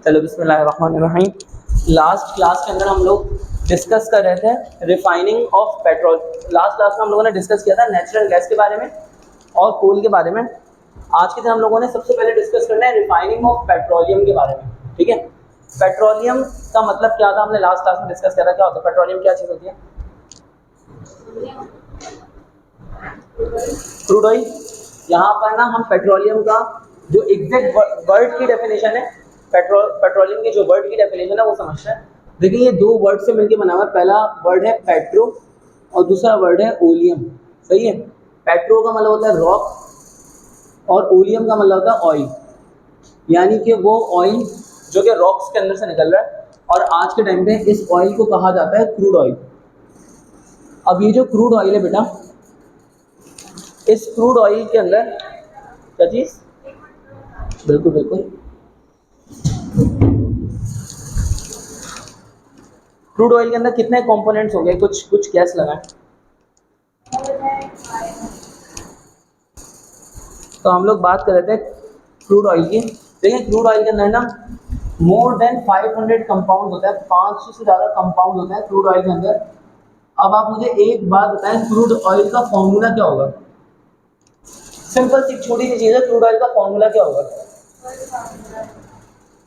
चलो बिस्मिल्लाहिर्रहमानिर्रहीम। Last class के अंदर हम लोग डिस्कस कर रहे थे refining of petrol. Last class में हम लोगों ने डिस्कस किया था नेचुरल गैस के बारे में और कोल के बारे में। आज के दिन हम लोगों ने सबसे पहले डिस्कस करना है रिफाइनिंग ऑफ पेट्रोलियम के बारे में। ठीक है, पेट्रोलियम का मतलब क्या था हमने लास्ट क्लास में डिस्कस किया था। क्या होता है पेट्रोलियम, क्या चीज़ होती है? Crude oil. यहाँ पर ना हम पेट्रोलियम का जो एग्जैक्ट वर्ड की डेफिनेशन है, पेट्रोलियम के जो वर्ड की डेफिनेशन है वो समझते हैं। देखिए ये दो वर्ड से मिलकर बना हुआ है। पहला वर्ड है पेट्रो और दूसरा वर्ड है ओलियम। सही है, पेट्रो का मतलब होता है रॉक और ओलियम का मतलब होता है ऑयल, यानी कि वो ऑयल जो कि रॉक्स के अंदर से निकल रहा है। और आज के टाइम पे इस ऑयल को कहा जाता है क्रूड ऑयल। अब ये जो क्रूड ऑयल है बेटा, इस क्रूड ऑयल के अंदर क्या चीज़, बिल्कुल बिल्कुल, क्रूड ऑयल के अंदर कितने कंपोनेंट्स हो गए, कुछ गैस लगाएं। तो हम लोग बात कर रहे थे क्रूड ऑयल की। देखिए क्रूड ऑयल के अंदर ना मोर देन 500 कंपाउंड होता है, 500 से ज़्यादा कंपाउंड होता है क्रूड ऑयल के अंदर। अब आप मुझे एक बात बताएं, क्रूड ऑयल का फॉर्मूला क्या होगा? सिंपल सी छोटी सी चीज़ है, क्रूड ऑयल का फॉर्मूला क्या होगा?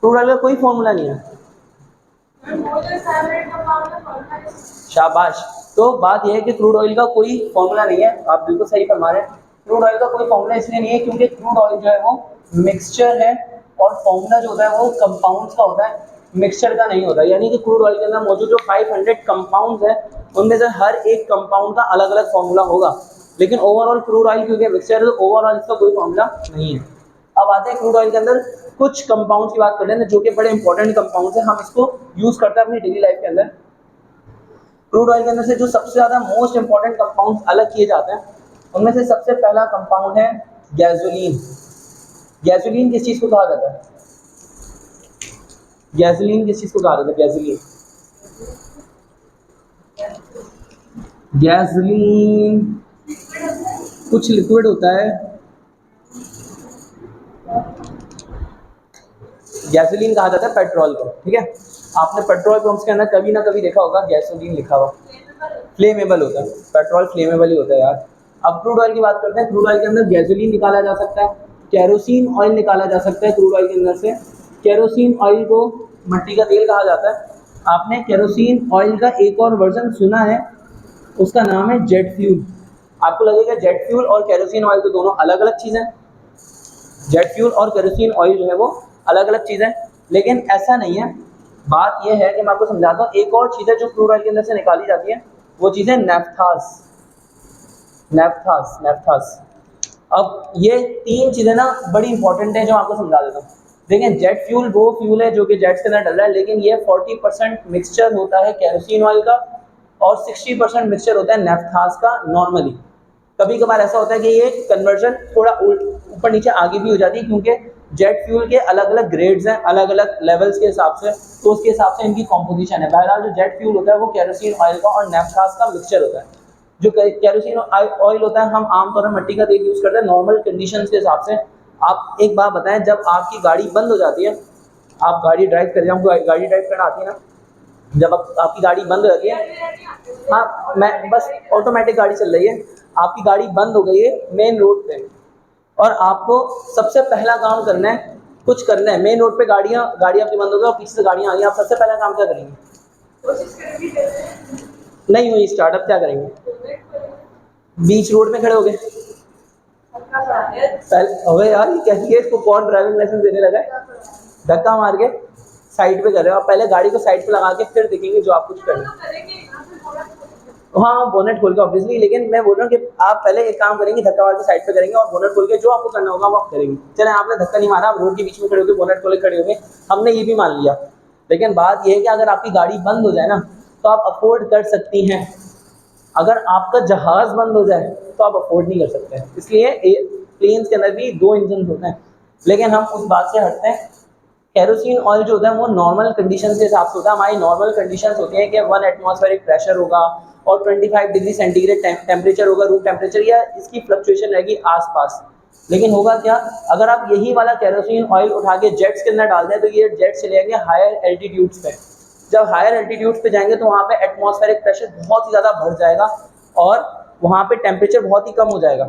क्रूड ऑयल का कोई फॉर्मूला नहीं है। शाबाश। तो बात यह है कि क्रूड ऑयल का कोई फॉर्मूला नहीं है। आप बिल्कुल सही फरमा रहे हैं, क्रूड ऑयल का कोई फॉर्मूला इसलिए नहीं है क्योंकि क्रूड ऑयल जो है वो मिक्सचर है और फॉर्मूला जो होता है वो कंपाउंड्स का होता है, मिक्सचर का नहीं होता। यानी कि क्रूड ऑयल के अंदर मौजूद जो 500 कंपाउंड्स हैं उनमें से हर एक कंपाउंड का अलग अलग फॉर्मूला होगा, लेकिन ओवरऑल क्रूड ऑयल क्योंकि मिक्सचर है तो ओवरऑल इसका कोई फॉर्मूला नहीं है। अब आते हैं क्रूड ऑयल के अंदर कुछ कंपाउंड्स की बात कर लेते हैं जो कि बड़े इंपॉर्टेंट कंपाउंड्स हैं, हम इसको यूज़ करते हैं अपनी डेली लाइफ के अंदर। क्रूड ऑयल के अंदर से जो सबसे ज़्यादा मोस्ट इंपॉर्टेंट कंपाउंड्स अलग किए जाते हैं उनमें से सबसे पहला कंपाउंड है गैसोलीन। गैसोलीन किस चीज़ को कहा जाता है? गैसोलीन किस चीज़ को कहा जाता है? गैसोलीन, गैसोलीन कुछ लिक्विड होता है। गैसोलीन कहा जाता है पेट्रोल को। ठीक है, आपने पेट्रोल पंप्स के अंदर कभी ना कभी देखा होगा गैसोलीन लिखा हुआ। फ्लेमेबल होता है पेट्रोल, फ्लेमेबल ही होता है यार। अब क्रूड ऑयल की बात करते हैं। क्रूड ऑयल के अंदर गैसोलीन निकाला जा सकता है, केरोसिन ऑयल निकाला जा सकता है क्रूड ऑयल के अंदर से। केरोसिन ऑयल को मिट्टी का तेल कहा जाता है। आपने केरोसिन ऑयल का एक और वर्जन सुना है, उसका नाम है जेट फ्यूल। आपको लगेगा जेट फ्यूल और केरोसिन ऑयल तो दोनों अलग अलग चीज़ें। जेट फ्यूल और केरोसिन ऑयल जो है वो अलग अलग चीज़ें, लेकिन ऐसा नहीं है। बात यह है कि मैं आपको समझाता हूँ। एक और चीज़ है जो क्रूड ऑयल के अंदर से निकाली जाती है, वो चीज़ है नैफ्थास। नैफ्थास, नैफ्थास। अब ये तीन चीज़ें ना बड़ी इंपॉर्टेंट है जो आपको समझा देता हूँ। देखें, जेट फ्यूल वो फ्यूल है जो कि जेट्स के अंदर डल रहा है, लेकिन ये 40% मिक्सचर होता है केरोसिन ऑयल का और 60% मिक्सचर होता है नैफ्थास का नॉर्मली। कभी कभार ऐसा होता है कि ये कन्वर्जन थोड़ा ऊपर नीचे आगे भी हो जाती है क्योंकि जेट फ्यूल के अलग अलग ग्रेड्स हैं, अलग अलग लेवल्स के हिसाब से, तो उसके हिसाब से इनकी कॉम्पोजिशन है। बहरहाल जो जेट फ्यूल होता है वो केरोसिन ऑयल का और नैफ्थास का मिक्सचर होता है। जो केरोसिन ऑयल होता है हम आमतौर पर मिट्टी का तेल यूज़ करते हैं नॉर्मल कंडीशंस के हिसाब से। आप एक बात बताएं, जब आपकी गाड़ी बंद हो जाती है, आप गाड़ी ड्राइव कर रहे हैं, आपको गाड़ी ड्राइव करना आती है ना, जब आपकी गाड़ी बंद हो जाती है, हाँ मैं बस ऑटोमेटिक गाड़ी चल रही है, आपकी गाड़ी बंद हो गई है मेन रोड पे और आपको सबसे पहला काम करना है, कुछ करना है। मेन रोड पे गाड़ी आपकी बंद हो गई और पीछे से गाड़ियाँ आ गई, आप सबसे पहला काम क्या करेंगे? नहीं हुई स्टार्ट, अब क्या करेंगे? बीच रोड में खड़े हो गए अबे यार ये कैसी है, इसको कौन ड्राइविंग लाइसेंस देने लगा है? धक्का मार के साइड पे कर रहे हो आप। पहले गाड़ी को साइड पे लगा के फिर देखेंगे जो आप कुछ करना। हाँ बोनेट खोल के ऑब्वियसली, लेकिन मैं बोल रहा हूँ कि आप पहले एक काम करेंगे, धक्का मार के साइड पे करेंगे और बोनेट खोल के जो आपको करना होगा वो आप करेंगे। चले आपने धक्का नहीं मारा, आप रोड के बीच में खड़े होकर बोनेट खोल के खड़े हो गए, हमने ये भी मान लिया। लेकिन बात यह है कि अगर आपकी गाड़ी बंद हो जाए ना तो आप अफोर्ड कर सकती हैं, अगर आपका जहाज बंद हो जाए तो आप अफोर्ड नहीं कर सकते। इसलिए प्लेन्स के अंदर भी 2 इंजन होते हैं। लेकिन हम उस बात से हटते हैं। केरोसिन ऑयल जो होता है वो नॉर्मल कंडीशन के हिसाब से होता है। हमारी नॉर्मल कंडीशंस होती हैं कि 1 एटमॉस्फेरिक प्रेशर होगा और 25 डिग्री सेंटीग्रेड टेम्परेचर होगा, रूम टेम्परेचर, या इसकी फ्लक्चुएशन रहेगी आसपास। लेकिन होगा क्या, अगर आप यही वाला केरोसिन ऑयल उठा के जेट्स के अंदर डाल दें तो ये जेट चले जाएंगे हायर एल्टीट्यूड्स पे। जब हायर एल्टीट्यूड्स पे जाएंगे तो वहाँ पे एटमॉस्फेरिक प्रेशर बहुत ही ज़्यादा बढ़ जाएगा और वहाँ पे टेम्परेचर बहुत ही कम हो जाएगा।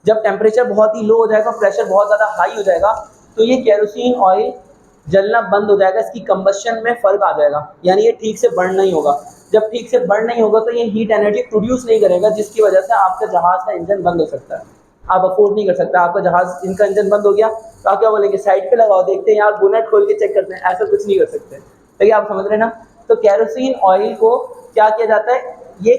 जब टेम्परेचर बहुत ही लो हो जाएगा, प्रेशर बहुत ज़्यादा हाई हो जाएगा, तो ये केरोसिन ऑयल जलना बंद हो जाएगा, इसकी कंबशन में फ़र्क आ जाएगा, यानी ये ठीक से बर्न नहीं होगा। जब ठीक से बर्न नहीं होगा तो ये हीट एनर्जी प्रोड्यूस नहीं करेगा, जिसकी वजह से आपका जहाज़ का इंजन बंद हो सकता है। आप अफोर्ड नहीं कर सकते, आपका जहाज़ इनका इंजन बंद हो गया तो आप क्या बोलेंगे, साइड पे लगाओ, देखते हैं यार, बोनेट खोल के चेक करते हैं, ऐसा कुछ नहीं कर सकते। ठीक है, आप समझ रहे हैं ना। तो केरोसिन ऑयल को क्या किया जाता है, ये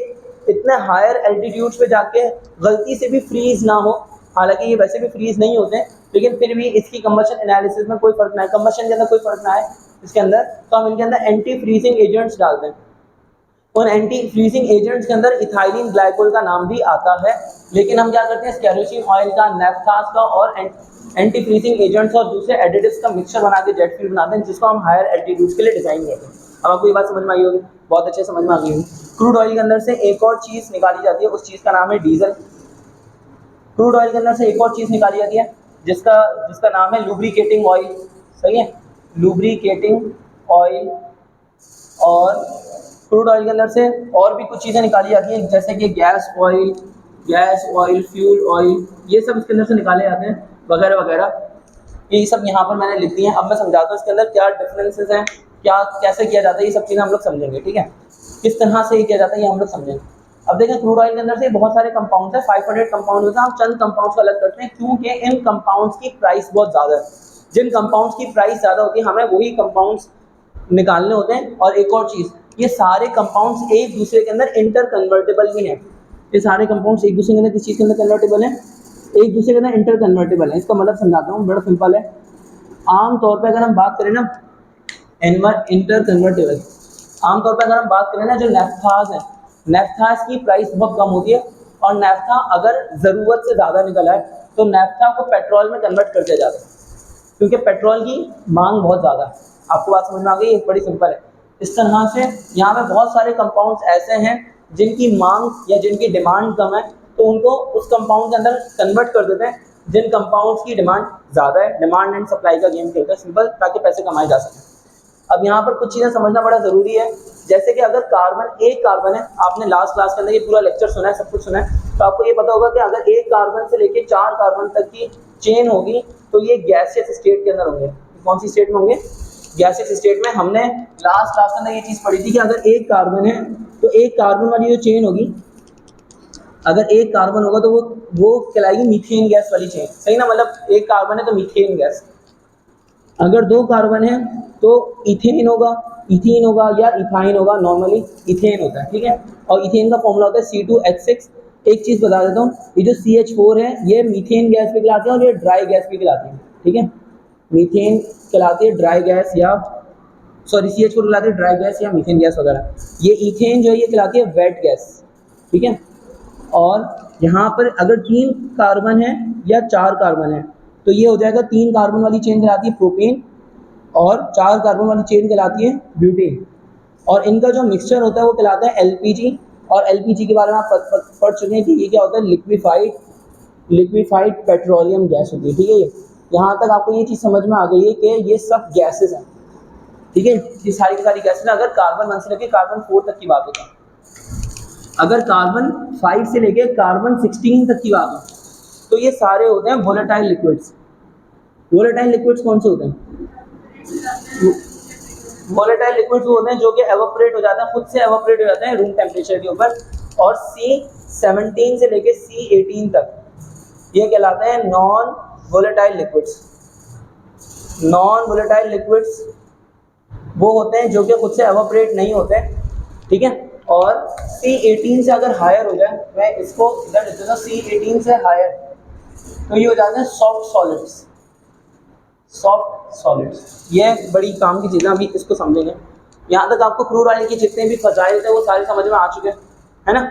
इतने हायर एल्टीट्यूड्स पे जाके गलती से भी फ्रीज ना हो, हालांकि ये वैसे भी फ्रीज नहीं होते, लेकिन फिर भी इसकी कंबशन एनालिसिस में कोई फर्क ना है, कंबशन के अंदर कोई फर्क ना है इसके अंदर, तो हम इनके अंदर एंटी फ्रीजिंग एजेंट्स डालते हैं। उन एंटी फ्रीजिंग एजेंट्स के अंदर इथाइलिन ग्लाइकोल का नाम भी आता है, लेकिन हम क्या करते हैं, केरोसिन ऑयल का, नैफ्थास का और एंटी फ्रीजिंग एजेंट्स और दूसरे एडिटिव्स का मिक्सचर बना के जेट फ्यूल बनाते हैं, जिसको हम हायर एल्टीट्यूड्स के लिए डिजाइन करते हैं। अब आपको ये बात समझ में आई होगी, बहुत अच्छे समझ में आ गई होगी। क्रूड ऑयल के अंदर से एक और चीज़ निकाली जाती है, उस चीज़ का नाम है डीजल। क्रूड ऑयल के अंदर से एक और चीज़ निकाली जाती है जिसका नाम है लुब्रिकेटिंग ऑयल। सही है, लुब्रिकेटिंग ऑयल। और क्रूड ऑयल के अंदर से और भी कुछ चीज़ें निकाली जाती हैं, जैसे कि गैस ऑयल, फ्यूल ऑयल, ये सब इसके अंदर से निकाले जाते हैं, वगैरह वगैरह। ये सब यहाँ पर मैंने लिख दिए हैं। अब मैं समझाता हूँ इसके अंदर क्या डिफरेंसेस हैं, क्या कैसे किया जाता है, ये सब चीज़ें हम लोग समझेंगे। ठीक है, किस तरह से ये किया जाता है ये हम लोग समझेंगे। अब देखें, क्रूड ऑयल के अंदर से बहुत सारे कंपाउंड्स हैं, 500 कंपाउंड होते हैं। हम चंद कंपाउंड्स को अलग करते हैं क्योंकि इन कंपाउंड्स की प्राइस बहुत ज़्यादा है। जिन कंपाउंड्स की प्राइस ज़्यादा होती है, हमें वही कंपाउंड्स निकालने होते हैं। और एक और चीज़, ये सारे कंपाउंड्स एक दूसरे के अंदर इंटर कन्वर्टेबल भी हैं। ये सारे कंपाउंड्स एक दूसरे के अंदर किस चीज़ के अंदर कन्वर्टेबल हैं, एक दूसरे के अंदर इंटर कन्वर्टेबल है। इसका मतलब समझाता हूँ, बड़ा सिंपल है। आम तौर पे अगर हम बात करें ना, इंटर कन्वर्टेबल, आम तौर पे अगर हम बात करें ना, जो नैफ्थास है, नैफ्थास की प्राइस बहुत कम होती है। और नैफ्था अगर ज़रूरत से ज़्यादा निकला है तो नैफ्था को पेट्रोल में कन्वर्ट कर दिया जाता है, क्योंकि पेट्रोल की मांग बहुत ज़्यादा है। आपको बात समझ में आ गई, ये बड़ी सिंपल है। इस तरह से यहाँ पे बहुत सारे कंपाउंड्स ऐसे हैं जिनकी मांग या जिनकी डिमांड कम है, तो उनको उस कंपाउंड के अंदर कन्वर्ट कर देते हैं जिन कंपाउंड्स की डिमांड ज़्यादा है। डिमांड एंड सप्लाई का गेम खेलते हैं, सिंपल, ताकि पैसे कमाए जा सकें। अब यहाँ पर कुछ चीज़ें समझना बड़ा ज़रूरी है, जैसे कि अगर एक कार्बन है, आपने लास्ट क्लास के अंदर ये पूरा लेक्चर सुना है, सब कुछ सुना है, तो आपको ये पता होगा कि अगर एक कार्बन से लेके 4 कार्बन तक की चेन होगी तो ये गैसियस स्टेट के अंदर होंगे। कौन सी स्टेट में होंगे, गैसियस स्टेट में। हमने लास्ट क्लास के अंदर ये चीज़ पढ़ी थी कि अगर एक कार्बन है तो एक कार्बन वाली जो चेन होगी, अगर एक कार्बन होगा तो वो कहलाएगी मीथेन गैस वाली चेन। सही ना, मतलब एक कार्बन है तो मीथेन गैस। अगर 2 कार्बन है तो इथेन होगा या इथाइन होगा। नॉर्मली इथेन होता है, ठीक है। और इथेन का फॉर्मूला होता है C2H6। एक चीज़ बता देता हूँ, ये जो CH4 है ये मीथेन गैस भी कहलाती है और ये ड्राई गैस भी कहलाती है। ठीक है, मीथेन कहलाती है ड्राई गैस, या सॉरी CH4 कहलाती है ड्राई गैस या मीथेन गैस वगैरह। ये इथेन जो है ये कहलाती है वेट गैस। ठीक है, और यहाँ पर अगर 3 कार्बन है या 4 कार्बन है तो ये हो जाएगा, 3 कार्बन वाली चेन कहलाती है प्रोपेन और 4 कार्बन वाली चेन कहलाती है ब्यूटेन। और इनका जो मिक्सचर होता है वो कहलाता है LPG। और LPG के बारे में आप पढ़ चुके हैं कि ये क्या होता है, लिक्विफाइड पेट्रोलियम गैस होती है। ठीक है, यहाँ तक आपको ये चीज़ समझ में आ गई है कि ये सब गैसेस हैं। ठीक है, ये सारी की सारी गैसेस। अगर कार्बन 1 से लेकर कार्बन 4 तक की बात होता है, अगर कार्बन 5 से लेकर कार्बन 16 तक की बात हो, तो ये सारे होते हैं वोलेटाइल लिक्विड्स। वोलेटाइल लिक्विड्स कौन से होते हैं, वोलेटाइल लिक्विड्स होते हैं जो कि एवापोरेट हो जाते हैं, खुद से एवापोरेट हो जाते हैं रूम टेम्परेचर के ऊपर। और C17 से लेकर C18 तक ये कहलाते हैं non volatile liquids. Non volatile liquids वो होते हैं जो कि खुद से एवापोरेट नहीं होते। ठीक है, और C18 से अगर हायर हो जाए, मैं इसको इधर लिख देता हूँ, C18 से हायर, तो ये हो जाते हैं सॉफ्ट सॉलिड्स। सॉफ्ट सॉलिड्स ये बड़ी काम की चीज़ें, अभी इसको समझेंगे। यहाँ तक आपको क्रूड ऑयल के जितने भी फजाइल थे वो सारे समझ में आ चुके हैं, है ना।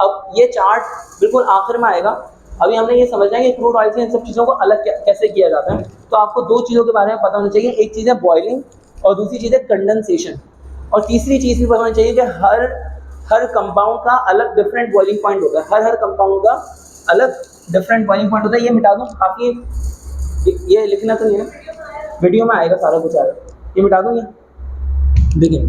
अब ये चार्ट बिल्कुल आखिर में आएगा। अभी हमने ये समझना है कि क्रूड ऑयल से इन सब चीज़ों को अलग कैसे किया जाता है। तो आपको 2 चीज़ों के बारे में पता होना चाहिए, एक चीज़ है बॉइलिंग और दूसरी चीज़ है कंडेंसेशन। और तीसरी चीज़ भी पता होनी चाहिए कि हर कंपाउंड का अलग डिफरेंट बॉइलिंग पॉइंट होता है। हर कंपाउंड का अलग डिफरेंट बॉइलिंग पॉइंट होता है, ये मिटा दूँ काफ़ी, ये लिखना तो नहीं है, वीडियो में आएगा सारा कुछ आएगा, ये मिटा दूँ ये, देखिए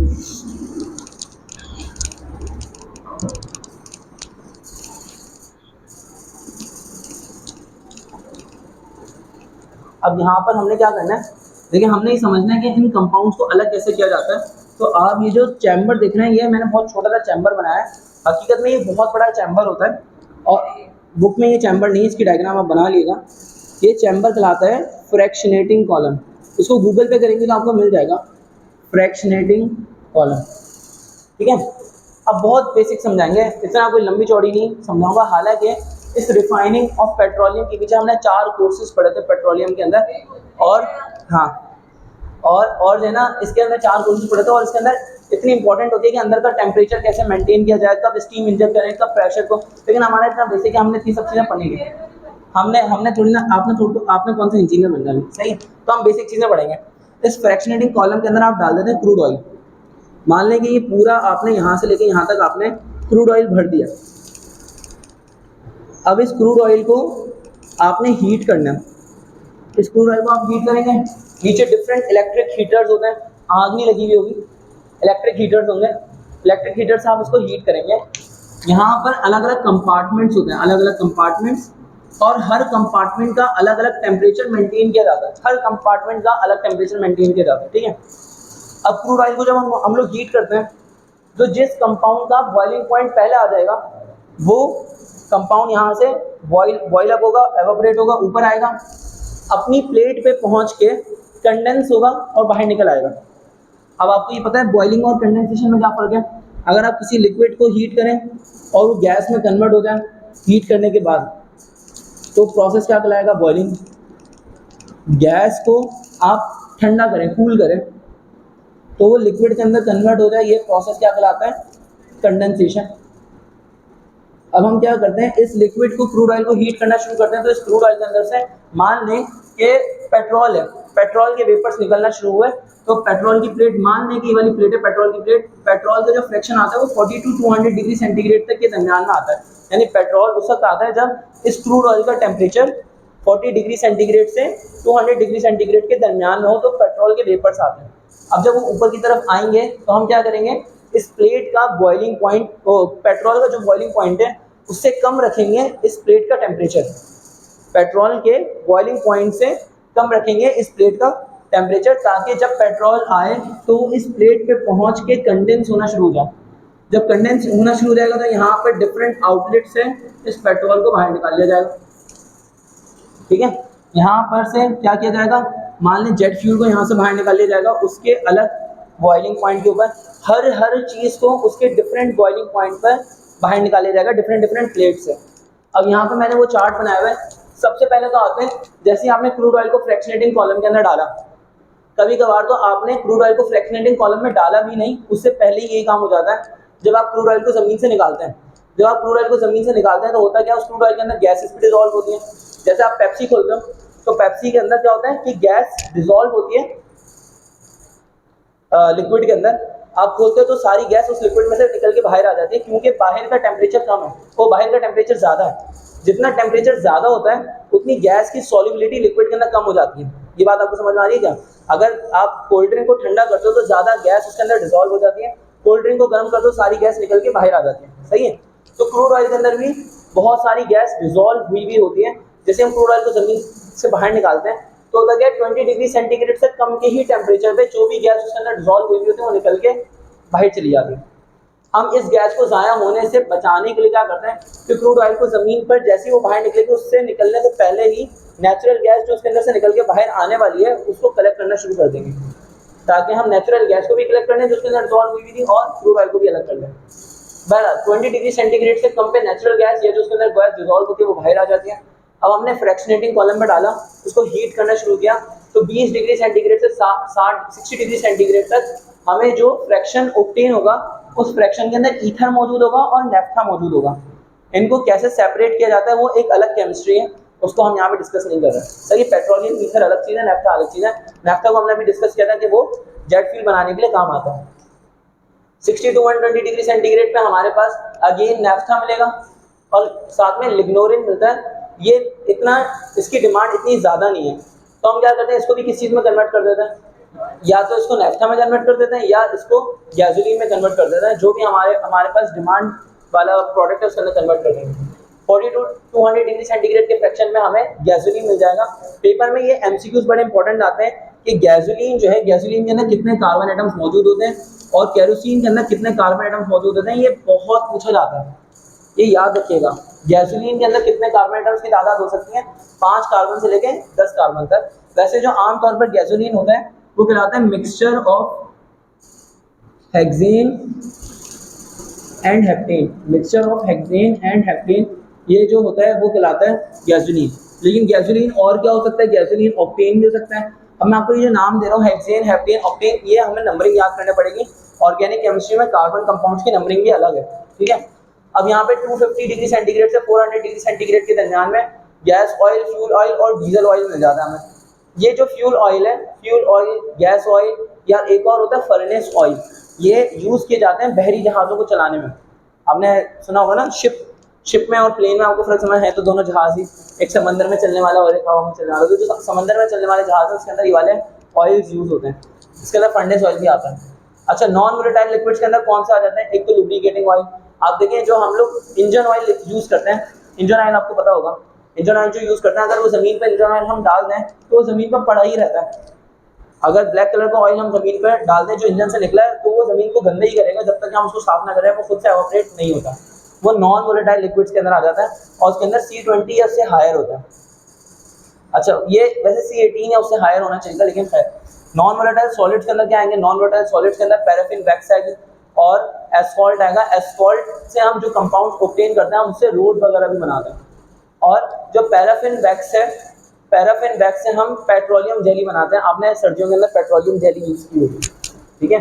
अब यहाँ पर हमने क्या करना है, देखिए हमने ये समझना है कि इन कंपाउंड्स को अलग कैसे किया जाता है। तो आप ये जो चैम्बर देख रहे हैं, ये मैंने बहुत छोटा सा चैम्बर बनाया है, हकीकत में ये बहुत बड़ा चैम्बर होता है, और बुक में ये चैम्बर नहीं है, इसकी डायग्राम आप बना लीजिएगा। ये चैम्बर कहलाता है फ्रैक्शनेटिंग कॉलम, इसको गूगल पे करेंगे तो आपको मिल जाएगा, फ्रैक्शनेटिंग कॉलम, ठीक है। अब बहुत बेसिक समझाएंगे, इतना कोई लंबी चौड़ी नहीं समझाऊंगा। हालांकि इस रिफाइनिंग ऑफ पेट्रोलियम के पीछे हमने 4 कोर्सेज पढ़े थे पेट्रोलियम के अंदर, और हाँ और जो है ना इसके अंदर 4 कोर्सेज पढ़े थे, और इसके अंदर इतनी इंपॉर्टेंट होती है कि अंदर का टेम्परेचर कैसे मेंटेन किया जाए, कब स्टीम इंजेक्ट करें, कब प्रेशर को, लेकिन हमारा इतना बेसिक है, हमने इतनी सब चीज़ें पढ़ी नहीं। हमने थोड़ी ना, आपने कौन सा इंजीनियर बनना है, सही है, तो हम बेसिक चीज़ें पढ़ेंगे। इस फ्रैक्शनेटिंग कॉलम के अंदर आप डाल देते हैं क्रूड ऑयल। मान लें कि ये पूरा आपने यहाँ से लेके यहाँ तक आपने क्रूड ऑयल भर दिया। अब इस क्रूड ऑयल को आपने हीट करना है, इस क्रूड ऑयल को आप हीट करेंगे, नीचे डिफरेंट इलेक्ट्रिक हीटर्स होते हैं, आग नहीं लगी हुई होगी, इलेक्ट्रिक हीटर्स होंगे, इलेक्ट्रिक हीटर से आप उसको हीट करेंगे। यहाँ पर अलग अलग कंपार्टमेंट्स होते हैं, अलग अलग कंपार्टमेंट्स, और हर कंपार्टमेंट का अलग अलग टेम्परेचर मेंटेन किया जाता है, हर कंपार्टमेंट का अलग टेम्परेचर मेंटेन किया जाता है, ठीक है। अब क्रूड ऑयल को जब हम लोग हीट करते हैं, तो जिस कंपाउंड का बॉइलिंग पॉइंट पहले आ जाएगा, वो कंपाउंड यहाँ से बॉइल अप होगा, एवापोरेट होगा, ऊपर आएगा, अपनी प्लेट पे पहुँच के कंडेंस होगा और बाहर निकल आएगा। अब आपको ये पता है बॉइलिंग और कंडेंसेशन में क्या फ़र्क है। अगर आप किसी लिक्विड को हीट करें और वो गैस में कन्वर्ट हो जाए हीट करने के बाद, तो प्रोसेस क्या कहलाएगा, बॉइलिंग। गैस को आप ठंडा करें, कूल करें, तो वो लिक्विड के अंदर कन्वर्ट हो जाए, ये प्रोसेस क्या कहलाता है, कंडेंसेशन। अब हम क्या करते हैं, इस लिक्विड को, क्रूड ऑयल को हीट करना शुरू करते हैं, तो इस क्रूड ऑयल के अंदर से मान लें कि पेट्रोल है, पेट्रोल के वेपर्स निकलना शुरू हुए, तो पेट्रोल की प्लेट, मान लें कि ये वाली प्लेट है पेट्रोल की प्लेट, पेट्रोल का जो फ्रैक्शन आता है वो 40 to 200 डिग्री सेंटीग्रेड तक के दरमियान में आता है, यानी पेट्रोल उस वक्त आता है जब इस क्रूड ऑयल का टेम्परेचर 40 डिग्री सेंटीग्रेड से 200 डिग्री सेंटीग्रेड के दरमियान में हो, तो पेट्रोल के वेपर्स आते हैं। अब जब वो ऊपर की तरफ आएंगे तो हम क्या करेंगे, इस प्लेट का बॉइलिंग पॉइंट, पेट्रोल का जो बॉइलिंग पॉइंट है उससे कम रखेंगे इस प्लेट का टेम्परेचर, पेट्रोल के बॉइलिंग पॉइंट से कम रखेंगे इस प्लेट का टेम्परेचर, ताकि जब पेट्रोल आए तो इस प्लेट पे पहुंच के कंडेंस होना शुरू हो जाए। जब कंडेंस होना शुरू हो जाएगा तो यहाँ पर डिफरेंट आउटलेट से इस पेट्रोल को बाहर निकाल लिया जाएगा, ठीक है। यहाँ पर से क्या किया जाएगा, मान लें जेट फ्यूल को यहाँ से बाहर निकाल लिया जाएगा, उसके अलग बॉइलिंग पॉइंट के ऊपर हर चीज़ को उसके डिफरेंट बॉइलिंग पॉइंट पर बाहर निकाल लिया जाएगा, डिफरेंट प्लेट से। अब यहाँ पर मैंने वो चार्ट बनाया हुआ है। सबसे पहले तो आते हैं, जैसे ही आपने क्रूड ऑयल को फ्रैक्शनेटिंग कॉलम के अंदर डाला, कभी कभार तो आपने क्रूड ऑयल को फ्रैक्शनेटिंग कॉलम में डाला भी नहीं, उससे पहले ही यही काम हो जाता है। जब आप क्रूड ऑयल को ज़मीन से निकालते हैं, जब आप क्रूड ऑयल को ज़मीन से निकालते हैं तो होता क्या है, उस क्रूड ऑयल के अंदर गैसेस भी डिजॉल्व होती हैं। जैसे आप पेप्सी खोलते हो तो पेप्सी के अंदर क्या होता है कि गैस डिजॉल्व होती है लिक्विड के अंदर। आप खोलते हो तो सारी गैस उस लिक्विड में से निकल के बाहर आ जाती है, क्योंकि बाहर का टेम्परेचर कम है, वो बाहर का टेम्परेचर ज़्यादा है। जितना टेम्परेचर ज़्यादा होता है उतनी गैस की सॉल्युबिलिटी लिक्विड के अंदर कम हो जाती है। ये बात आपको समझ में आ रही है क्या? अगर आप कोल्ड ड्रिंक को ठंडा करते हो तो ज़्यादा गैस उसके अंदर डिजॉल्व हो जाती है, कोल्ड ड्रिंक को गर्म कर दो सारी गैस निकल के बाहर आ जाती है, सही है। तो क्रूड ऑयल के अंदर भी बहुत सारी गैस डिजॉल्व हुई भी होती है। जैसे हम क्रूड ऑयल को ज़मीन से बाहर निकालते हैं तो होता क्या, 20 डिग्री सेंटीग्रेड से कम के ही टेम्परेचर पे जो भी गैस उसके अंदर डिजॉल्व हुई होती है वो निकल के बाहर चली जाती है। हम इस गैस को ज़ाया होने से बचाने के लिए क्या करते हैं कि क्रूड ऑयल को ज़मीन पर जैसे ही वो बाहर निकलेगी उससे निकलने से पहले ही नेचुरल गैस जो उसके अंदर से निकल के बाहर आने वाली है उसको कलेक्ट करना शुरू कर देंगे, ताकि हम नेचुरल गैस को भी कलेक्ट कर लें जो उसके अंदर डिजॉल्व हुई थी और क्रूड ऑयल को भी अलग कर लें। बहरहाल 20 डिग्री सेंटीग्रेड से कम पे नेचुरल गैस या जो उसके अंदर गैस डिजॉल्व होती है वो बाहर आ जाती है। अब हमने फ्रैक्शनेटिंग कॉलम में डाला, उसको हीट करना शुरू किया, तो 20 डिग्री सेंटीग्रेड से 60 डिग्री सेंटीग्रेड तक हमें जो फ्रैक्शन ऑब्टेन होगा उस फ्रैक्शन के अंदर ईथर मौजूद होगा और नेफ्था मौजूद होगा। इनको कैसे सेपरेट किया जाता है वो एक अलग केमिस्ट्री है, उसको हम यहाँ पे डिस्कस नहीं कर रहे हैं। सही, पेट्रोलियम ईथर अलग चीज़ है, नेफ्था अलग चीज़ है। नेफ्था को हमने अभी डिस्कस किया था कि वो जेट फ्यूल बनाने के लिए काम आता है। 60 to 120 डिग्री सेंटीग्रेड पे हमारे पास अगेन नेफ्था मिलेगा और साथ में लिग्नोरिन मिलता है, ये इतना, इसकी डिमांड इतनी ज़्यादा नहीं है, तो हम क्या करते हैं, इसको भी किस चीज़ में कन्वर्ट कर देते हैं, या तो इसको नेफ्था में कन्वर्ट कर देते हैं या इसको गैसोलीन में कन्वर्ट कर देते हैं, जो भी हमारे पास डिमांड वाला प्रोडक्ट है उसके अंदर कन्वर्ट कर देंगे। 40 to 200 डिग्री सेंटीग्रेड के फ्रैक्शन में हमें गैसोलीन मिल जाएगा। पेपर में ये एमसीक्यूज बड़े इंपॉर्टेंट आते हैं कि गैसोलीन जो है, गैसोलीन के अंदर कितने कार्बन एटम्स मौजूद होते हैं और केरोसिन के अंदर कितने कार्बन एटम्स मौजूद होते हैं, ये बहुत पूछा जाता है, ये याद रखिएगा। गैसोलीन के अंदर कितने कार्बन एटम्स की तादाद हो सकती है, 5 कार्बन से लेके 10 कार्बन तक। वैसे जो आमतौर पर गैसोलीन होता है वो कहलाता है mixture of hexane and heptane, mixture of hexane and heptane, ये जो होता है वो कहलाता है गैसोलीन। लेकिन गैसोलीन और क्या हो सकता है, गैसोलीन ऑक्टेन भी हो सकता है। अब मैं आपको ये जो नाम दे रहा हूँ, हेक्सेन, हेप्टेन, ऑक्टेन, ये हमें नंबरिंग याद करने पड़ेगी। ऑर्गेनिक केमिस्ट्री में कार्बन कंपाउंड्स की नंबरिंग भी अलग है, ठीक है। अब यहाँ पे 250 डिग्री सेंटीग्रेड से 400 डिग्री सेंटीग्रेड के दरमियान में गैस ऑयल, फ्यूल ऑयल और डीजल ऑयल मिल जाता है हमें। ये जो फ्यूल ऑयल है, फ्यूल ऑयल, गैस ऑयल या एक और होता है फर्नेस ऑयल, ये यूज़ किए जाते हैं बहरी जहाज़ों को चलाने में। आपने सुना होगा ना, शिप में और प्लेन में आपको फर्क समझ है, तो दोनों जहाज़ ही, एक समंदर में चलने वाला और एक हवा में चलने वाला। तो जो समंदर में चलने वाले जहाज़ है उसके अंदर ये वाले ऑयल्स यूज़ होते हैं, इसके अंदर फर्नेस ऑयल भी आता है। अच्छा, नॉन वोलेटाइल लिक्विड्स के अंदर कौन से आ जाते हैं, एक तो लुब्रिकेटिंग ऑयल। आप देखें जो हम लोग इंजन ऑयल यूज़ करते हैं, इंजन ऑयल आपको पता होगा, इंजन ऑयल जो यूज़ करते हैं, अगर वो ज़मीन पर इंजन ऑयल हम डाल दें तो वो ज़मीन पर पड़ा ही रहता है। अगर ब्लैक कलर का ऑयल हम ज़मीन पर डाल दें जो इंजन से निकला है, तो वो ज़मीन को गंदा ही करेगा, जब तक हम उसको साफ ना करें वो खुद से एवापोरेट नहीं होता। वो नॉन वोलेटाइल लिक्विड्स के अंदर आ जाता है और उसके अंदर C20 या उससे हायर होता है। अच्छा, ये वैसे C18 या उससे हायर होना चाहिए, लेकिन खैर। नॉन वोलेटाइल सॉलिड्स के अंदर क्या आएंगे, नॉन वोलेटाइल सॉलिड्स के अंदर पैराफिन वैक्स आएगी और एस्फॉल्ट आएगा। एस्फॉल्ट से हम जो कंपाउंड ऑब्टेन करते हैं हम उससे रोड वगैरह भी बनाते हैं। और जो पैराफिन वैक्स है, पैराफिन वैक्स से हम पेट्रोलियम जेली बनाते हैं। आपने सर्दियों के अंदर पेट्रोलियम जेली यूज़ की होगी, ठीक है।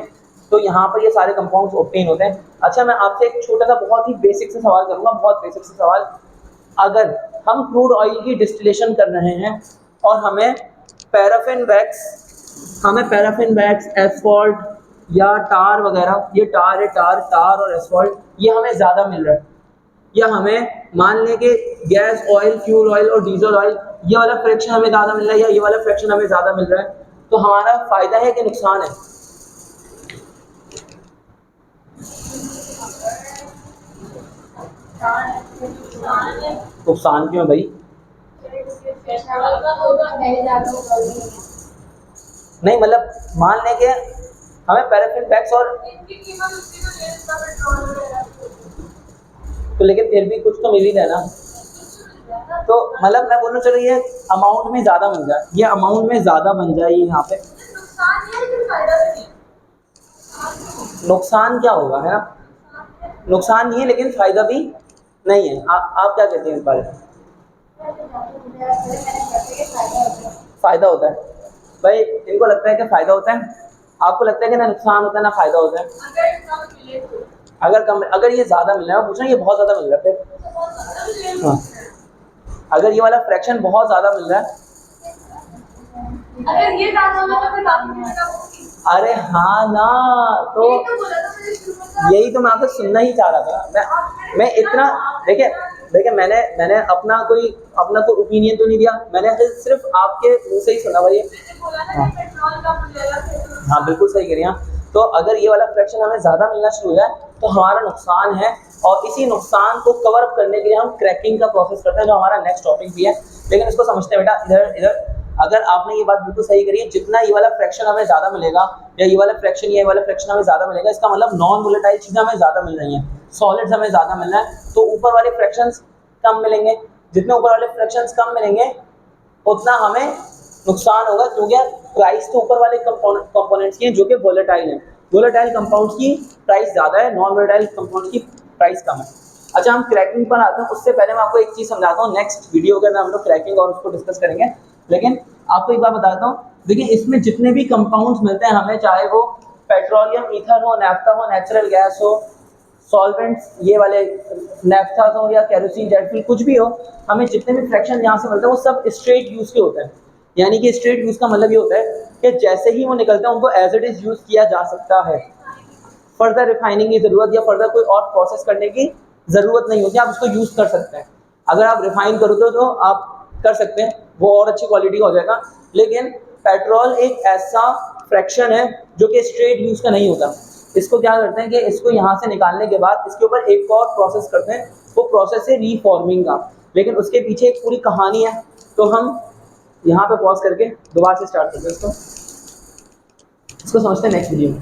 तो यहाँ पर ये सारे कंपाउंड्स ऑब्टेन होते हैं। अच्छा, मैं आपसे एक छोटा सा बहुत ही बेसिक से सवाल करूँगा, बहुत बेसिक से सवाल। अगर हम क्रूड ऑयल की डिस्टिलेशन कर रहे हैं और हमें पैराफिन वैक्स, एस्फॉल्ट या टार वगैरह, ये टार है, टार और एस्फॉल्ट, ये हमें ज़्यादा मिल रहा है, या हमें मान लें कि गैस ऑयल, फ्यूल ऑयल और डीजल ऑयल, ये वाला फ्रैक्शन हमें ज़्यादा मिल रहा है या ये वाला फ्रैक्शन हमें ज़्यादा मिल रहा है, तो हमारा फ़ायदा है कि नुकसान है? नुकसान क्यों भाई? नहीं, मतलब मान लें कि हमें पैराफिन वैक्स और, तो लेकिन फिर भी कुछ तो मिल ही रहा है ना। तो मतलब मैं बोलूँ, चलो ये अमाउंट में ज़्यादा बन जाए, ये अमाउंट में ज़्यादा बन जाए यहाँ पे, नुकसान क्या होगा, है ना? नुकसान नहीं है लेकिन फ़ायदा भी नहीं है। आप क्या कहते हैं इस बारे में? फ़ायदा होता है भाई, इनको लगता है कि फ़ायदा होता है, आपको लगता है कि ना नुकसान होता है ना फ़ायदा होता है? अगर ये ज़्यादा मिल रहा है, पूछ रहे हैं ये बहुत ज़्यादा मिल रहा है, फिर हाँ, अगर ये वाला फ्रैक्शन बहुत ज़्यादा मिल रहा है, अगर ये ज़्यादा होगा तो फिर अरे हाँ ना, तो यही तो मैं आपसे सुनना ही चाह रहा था। मैं इतना देखिए मैंने अपना कोई ओपिनियन तो नहीं दिया, मैंने सिर्फ आपके मुंह से ही सुना भाई। हाँ बिल्कुल सही कह रही हैं। तो अगर ये वाला फ्रैक्शन हमें ज़्यादा मिलना शुरू हो जाए तो हमारा नुकसान है, और इसी नुकसान को कवर अप करने के लिए हम क्रैकिंग का प्रोसेस करते हैं, जो हमारा नेक्स्ट टॉपिक भी है। लेकिन इसको समझते हैं बेटा, इधर अगर आपने ये बात बिल्कुल सही करी है, जितना ये वाला फ्रैक्शन हमें ज़्यादा मिलेगा या ये वाला फ्रैक्शन हमें ज़्यादा मिलेगा, इसका मतलब नॉन वोलेटाइल चीज़ें हमें ज़्यादा मिल रही हैं, सॉलिड्स हमें ज़्यादा मिल रहा है, तो ऊपर वाले फ्रैक्शंस कम मिलेंगे। जितने ऊपर वाले फ्रैक्शंस कम मिलेंगे उतना हमें नुकसान होगा, क्योंकि प्राइस तो ऊपर वाले कंपोनेंट्स की हैं जो कि वोलेटाइल हैं। वोलेटाइल कंपाउंड्स की प्राइस ज़्यादा है, नॉन वोलेटाइल कंपाउंड्स की प्राइस कम है। अच्छा, हम क्रैकिंग पर आते हैं, उससे पहले मैं आपको एक चीज़ समझाता हूँ। नेक्स्ट वीडियो के अंदर हम लोग क्रैकिंग और उसको डिस्कस करेंगे, लेकिन आपको एक बात बताता हूँ। देखिए, इसमें जितने भी कंपाउंड्स मिलते हैं हमें, चाहे वो पेट्रोलियम ईथर हो, नैफ्था हो, नेचुरल गैस हो, सॉल्वेंट्स ये वाले नैफ्था हो या केरोसिन, जेट फ्यूल, कुछ भी हो, हमें जितने भी फ्रैक्शन यहाँ से मिलते हैं वो सब स्ट्रेट यूज़ के होते हैं। यानी कि स्ट्रेट यूज़ का मतलब ये होता है कि जैसे ही वो निकलते हैं उनको एज इट इज़ यूज़ किया जा सकता है, फर्दर रिफाइनिंग की ज़रूरत या फर्दर कोई और प्रोसेस करने की ज़रूरत नहीं होती, आप उसको यूज़ कर सकते हैं। अगर आप रिफाइन करो तो आप कर सकते हैं, वो और अच्छी क्वालिटी का हो जाएगा। लेकिन पेट्रोल एक ऐसा फ्रैक्शन है जो कि स्ट्रेट यूज़ का नहीं होता। इसको क्या करते हैं कि इसको यहाँ से निकालने के बाद इसके ऊपर एक और प्रोसेस करते हैं, वो प्रोसेस है रीफॉर्मिंग का, लेकिन उसके पीछे एक पूरी कहानी है। तो हम यहाँ पे पॉज करके दोबारा से स्टार्ट करते हैं इसको समझते हैं नेक्स्ट वीडियो में।